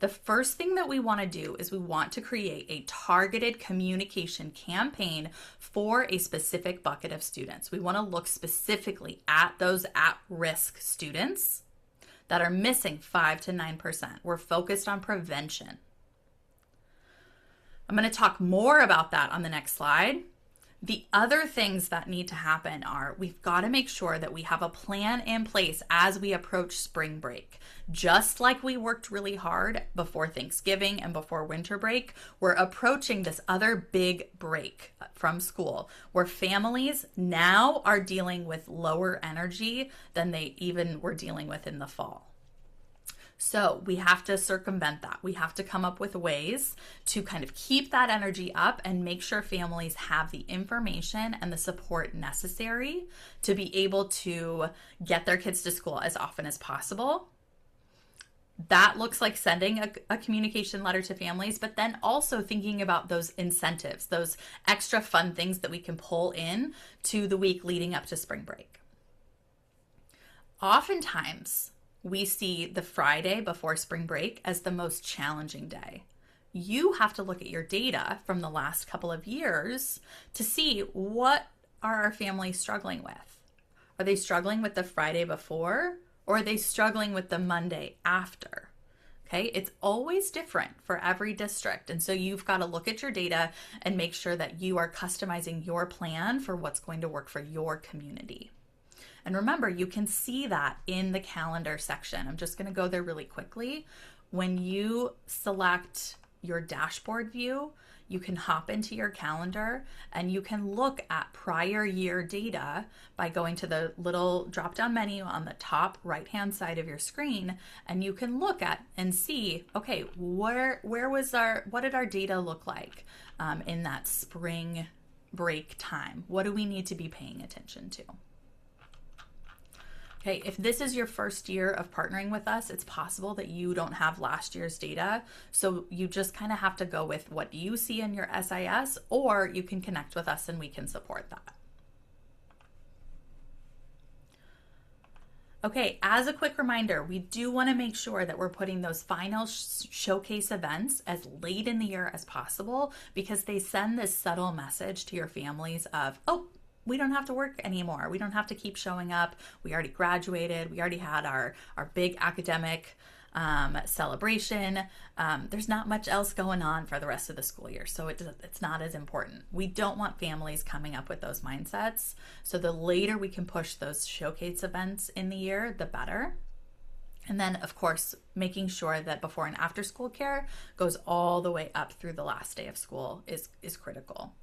The first thing that we want to do is we want to create a targeted communication campaign for a specific bucket of students. We want to look specifically at those at-risk students that are missing 5 to 9%. We're focused on prevention. I'm going to talk more about that on the next slide. The other things that need to happen are we've got to make sure that we have a plan in place as we approach spring break. Just like we worked really hard before Thanksgiving and before winter break, we're approaching this other big break from school where families now are dealing with lower energy than they even were dealing with in the fall. So we have to circumvent that. We have to come up with ways to kind of keep that energy up and make sure families have the information and the support necessary to be able to get their kids to school as often as possible. That looks like sending a communication letter to families, but then also thinking about those incentives, those extra fun things that we can pull in to the week leading up to spring break. Oftentimes, we see the Friday before spring break as the most challenging day. You have to look at your data from the last couple of years to see what are our families struggling with. Are they struggling with the Friday before, or are they struggling with the Monday after? Okay, it's always different for every district. And so you've got to look at your data and make sure that you are customizing your plan for what's going to work for your community. And remember, you can see that in the calendar section. I'm just going to go there really quickly. When you select your dashboard view, you can hop into your calendar and you can look at prior year data by going to the little drop-down menu on the top right-hand side of your screen, and you can look at and see, okay, what did our data look like in that spring break time? What do we need to be paying attention to? Okay, if this is your first year of partnering with us, it's possible that you don't have last year's data. So you just kind of have to go with what you see in your SIS, or you can connect with us and we can support that. Okay, as a quick reminder, we do want to make sure that we're putting those final showcase events as late in the year as possible, because they send this subtle message to your families of, oh, we don't have to work anymore. We don't have to keep showing up. We already graduated. We already had our big academic celebration. There's not much else going on for the rest of the school year, so it's not as important. We don't want families coming up with those mindsets. So the later we can push those showcase events in the year, the better. And then, of course, making sure that before and after school care goes all the way up through the last day of school is critical.